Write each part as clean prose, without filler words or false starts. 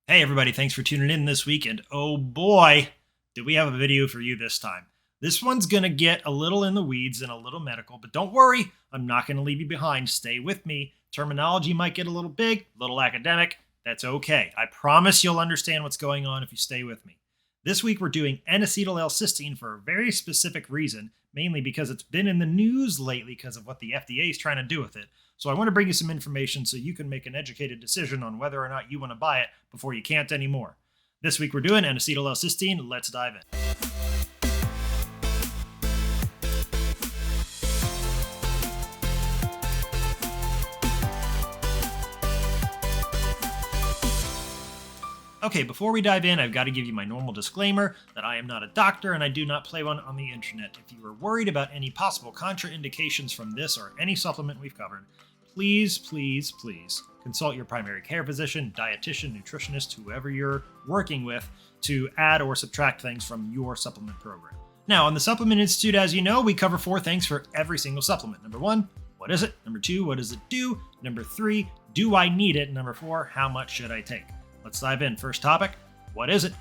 Hey everybody, thanks for tuning in this week, and oh boy, do we have a video for you this time. This one's gonna get a little in the weeds and a little medical, but don't worry, I'm not gonna leave you behind. Stay with me. Terminology might get a little big, a little academic. That's okay. I promise you'll understand what's going on if you stay with me. This week we're doing N-acetyl-L-cysteine for a very specific reason, mainly because it's been in the news lately because of what the FDA is trying to do with it. So I want to bring you some information so you can make an educated decision on whether or not you want to buy it before you can't anymore. This week we're doing N-acetyl-L-cysteine. Let's dive in. Okay, before we dive in, I've got to give you my normal disclaimer that I am not a doctor and I do not play one on the internet. If you are worried about any possible contraindications from this or any supplement we've covered, please consult your primary care physician, dietitian, nutritionist, whoever you're working with to add or subtract things from your supplement program. Now, on the Supplement Institute, as you know, we cover 4 things for every single supplement. Number 1, what is it? Number 2, what does it do? Number 3, do I need it? Number 4, how much should I take? Let's dive in. First topic, what is it?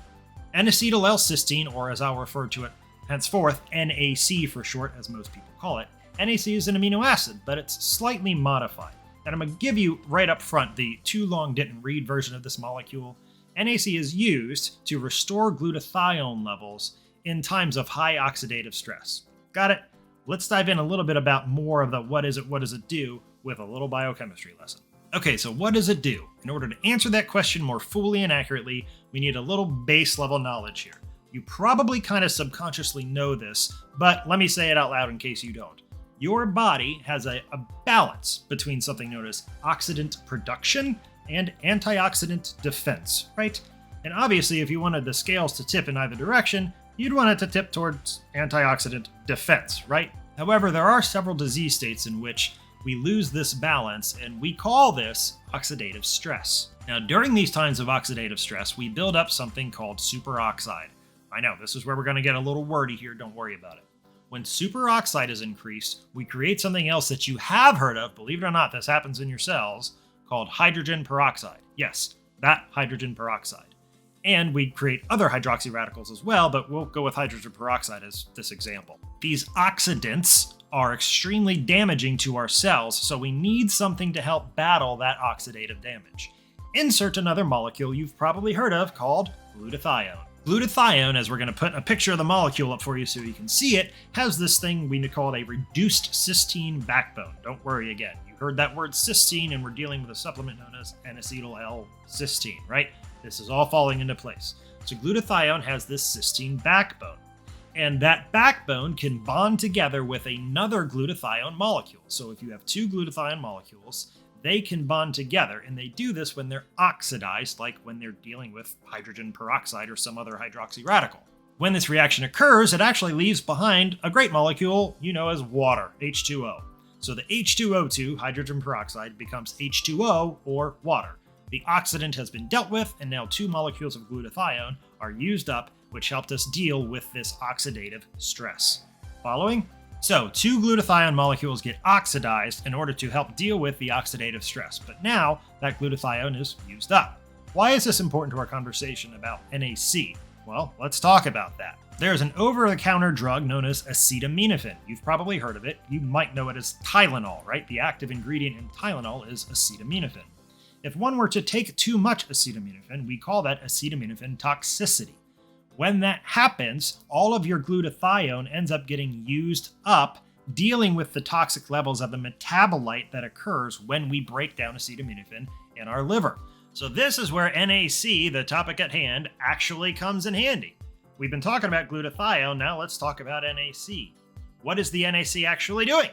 N-acetyl-L-cysteine, or as I'll refer to it henceforth, NAC for short, as most people call it. NAC is an amino acid, but it's slightly modified. And I'm going to give you right up front the too long didn't read version of this molecule. NAC is used to restore glutathione levels in times of high oxidative stress. Got it? Let's dive in a little bit about more of the what does it do with a little biochemistry lesson. Okay, so what does it do? In order to answer that question more fully and accurately, we need a little base level knowledge here. You probably kind of subconsciously know this, but let me say it out loud in case you don't. Your body has a balance between something known as oxidant production and antioxidant defense, right? And obviously, if you wanted the scales to tip in either direction, you'd want it to tip towards antioxidant defense, right? However, there are several disease states in which we lose this balance, and we call this oxidative stress. Now, during these times of oxidative stress, we build up something called superoxide. I know, this is where we're going to get a little wordy here, don't worry about it. When superoxide is increased, we create something else that you have heard of, believe it or not, this happens in your cells, called hydrogen peroxide. Yes, that hydrogen peroxide. And we create other hydroxy radicals as well, but we'll go with hydrogen peroxide as this example. These oxidants are extremely damaging to our cells, so we need something to help battle that oxidative damage. Insert another molecule you've probably heard of called glutathione. Glutathione, as we're going to put a picture of the molecule up for you so you can see it, has this thing we call a reduced cysteine backbone. Don't worry again. You heard that word cysteine, and we're dealing with a supplement known as N-acetyl-L-cysteine, right? This is all falling into place. So glutathione has this cysteine backbone. And that backbone can bond together with another glutathione molecule. So if you have 2 glutathione molecules, they can bond together, and they do this when they're oxidized, like when they're dealing with hydrogen peroxide or some other hydroxy radical. When this reaction occurs, it actually leaves behind a great molecule you know as water, H2O. So the H2O2, hydrogen peroxide, becomes H2O, or water. The oxidant has been dealt with, and now 2 molecules of glutathione are used up, which helped us deal with this oxidative stress. Following? So, 2 glutathione molecules get oxidized in order to help deal with the oxidative stress, but now that glutathione is used up. Why is this important to our conversation about NAC? Well, let's talk about that. There's an over-the-counter drug known as acetaminophen. You've probably heard of it. You might know it as Tylenol, right? The active ingredient in Tylenol is acetaminophen. If one were to take too much acetaminophen, we call that acetaminophen toxicity. When that happens, all of your glutathione ends up getting used up, dealing with the toxic levels of the metabolite that occurs when we break down acetaminophen in our liver. So this is where NAC, the topic at hand, actually comes in handy. We've been talking about glutathione, now let's talk about NAC. What is the NAC actually doing?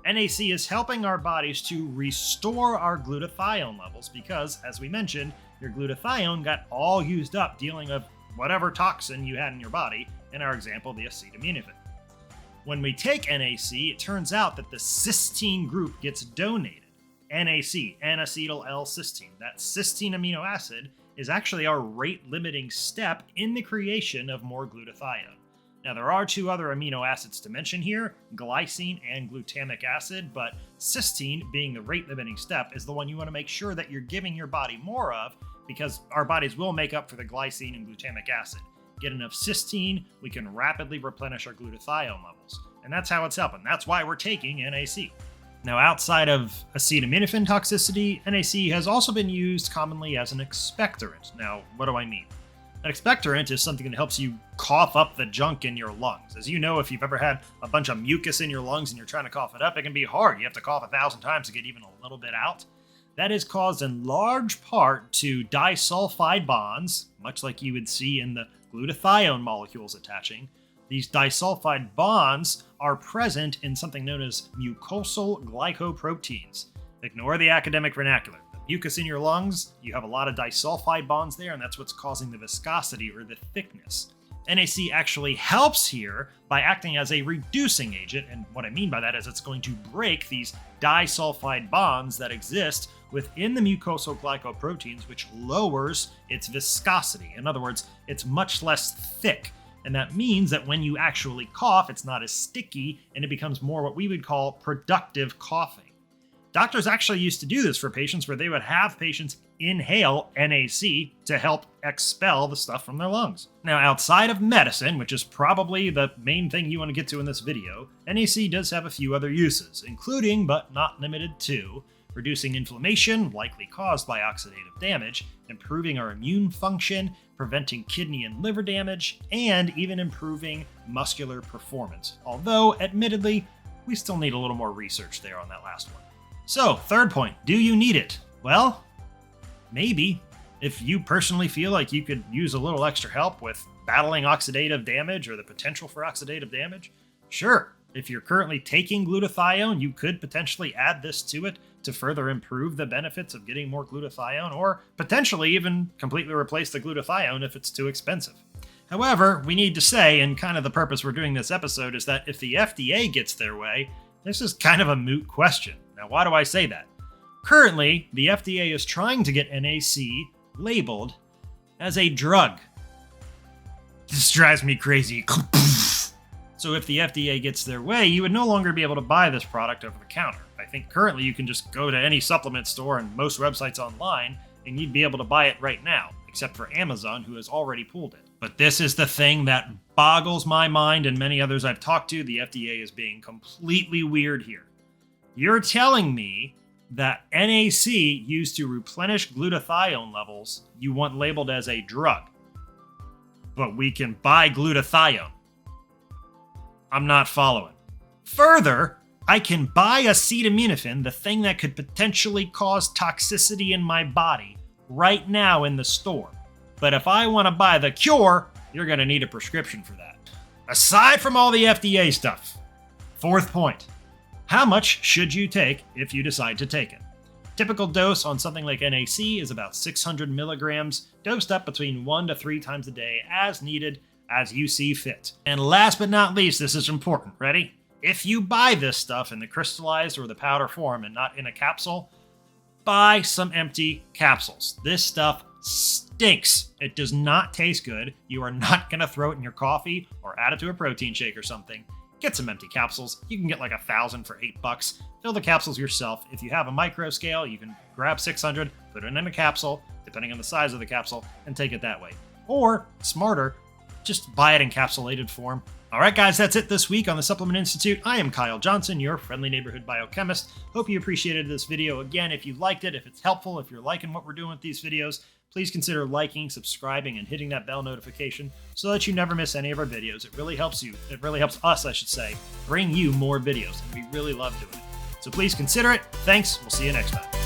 NAC is helping our bodies to restore our glutathione levels because, as we mentioned, your glutathione got all used up dealing with whatever toxin you had in your body, in our example, the acetaminophen. When we take NAC, it turns out that the cysteine group gets donated. NAC, N-acetyl-L-cysteine. That cysteine amino acid is actually our rate-limiting step in the creation of more glutathione. Now, there are 2 other amino acids to mention here, glycine and glutamic acid, but cysteine, being the rate-limiting step, is the one you want to make sure that you're giving your body more of because our bodies will make up for the glycine and glutamic acid. Get enough cysteine, we can rapidly replenish our glutathione levels. And that's how it's helping. That's why we're taking NAC. Now, outside of acetaminophen toxicity, NAC has also been used commonly as an expectorant. Now, what do I mean? An expectorant is something that helps you cough up the junk in your lungs. As you know, if you've ever had a bunch of mucus in your lungs and you're trying to cough it up, it can be hard. You have to cough 1,000 times to get even a little bit out. That is caused in large part to disulfide bonds, much like you would see in the glutathione molecules attaching. These disulfide bonds are present in something known as mucosal glycoproteins. Ignore the academic vernacular. The mucus in your lungs, you have a lot of disulfide bonds there, and that's what's causing the viscosity or the thickness. NAC actually helps here by acting as a reducing agent, and what I mean by that is it's going to break these disulfide bonds that exist within the mucosal glycoproteins, which lowers its viscosity. In other words, it's much less thick. And that means that when you actually cough, it's not as sticky and it becomes more what we would call productive coughing. Doctors actually used to do this for patients where they would have patients inhale NAC to help expel the stuff from their lungs. Now, outside of medicine, which is probably the main thing you want to get to in this video, NAC does have a few other uses, including, but not limited to, reducing inflammation, likely caused by oxidative damage, improving our immune function, preventing kidney and liver damage, and even improving muscular performance. Although, admittedly, we still need a little more research there on that last one. So, third point, do you need it? Well, maybe. If you personally feel like you could use a little extra help with battling oxidative damage or the potential for oxidative damage, sure. If you're currently taking glutathione, you could potentially add this to it to further improve the benefits of getting more glutathione, or potentially even completely replace the glutathione if it's too expensive. However, we need to say, and kind of the purpose we're doing this episode is that if the FDA gets their way, this is kind of a moot question. Now, why do I say that? Currently, the FDA is trying to get NAC labeled as a drug. This drives me crazy. So if the FDA gets their way, you would no longer be able to buy this product over the counter. I think currently you can just go to any supplement store and most websites online, and you'd be able to buy it right now, except for Amazon, who has already pulled it. But this is the thing that boggles my mind and many others I've talked to. The FDA is being completely weird here. You're telling me that NAC used to replenish glutathione levels you want labeled as a drug, but we can buy glutathione. I'm not following. Further, I can buy acetaminophen, the thing that could potentially cause toxicity in my body, right now in the store. But if I want to buy the cure, you're going to need a prescription for that. Aside from all the FDA stuff, fourth point, how much should you take if you decide to take it? Typical dose on something like NAC is about 600 milligrams, dosed up between 1 to 3 times a day as needed, as you see fit. And last but not least, this is important. Ready? If you buy this stuff in the crystallized or the powder form and not in a capsule, buy some empty capsules. This stuff stinks. It does not taste good. You are not going to throw it in your coffee or add it to a protein shake or something. Get some empty capsules. You can get like 1,000 for $8. Fill the capsules yourself. If you have a micro scale, you can grab 600, put it in a capsule, depending on the size of the capsule, and take it that way. Or, smarter, just buy it in encapsulated form. Alright guys, that's it this week on the Supplement Institute. I am Kyle Johnson, your friendly neighborhood biochemist. Hope you appreciated this video. Again, if you liked it, if it's helpful, if you're liking what we're doing with these videos, please consider liking, subscribing, and hitting that bell notification so that you never miss any of our videos. It really helps you. It really helps us, I should say, bring you more videos, and we really love doing it. So please consider it. Thanks. We'll see you next time.